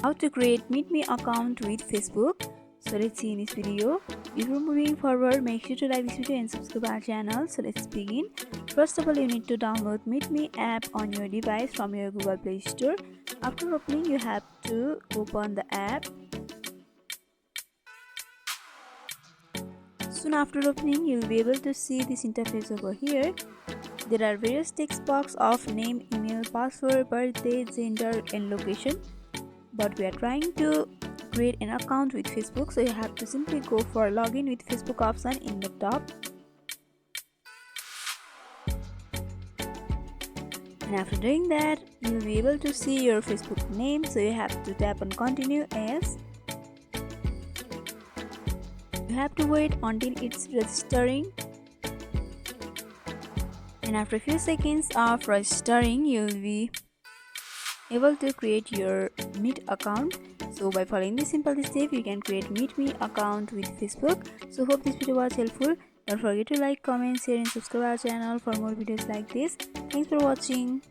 How to create Meet Me account with Facebook. So let's see in this video. Before moving forward, make sure to like this video and subscribe our channel. So let's begin. First of all, you need to download Meet Me app on your device from your Google Play Store. After opening, you have to open the app. Soon after opening, you'll be able to see this interface over here. There are various text boxes of name, email, password, birthday, gender and location. But we are trying to create an account with Facebook, so you have to simply go for login with Facebook option in the top. And after doing that, you'll be able to see your Facebook name, so you have to tap on continue as. You have to wait until it's registering. And after a few seconds of registering, you'll be able to create your Meet account. So by following this simple step, you can create Meet Me account with Facebook. So hope this video was helpful. Don't forget to like, comment, share and subscribe our channel for more videos like this. Thanks for watching.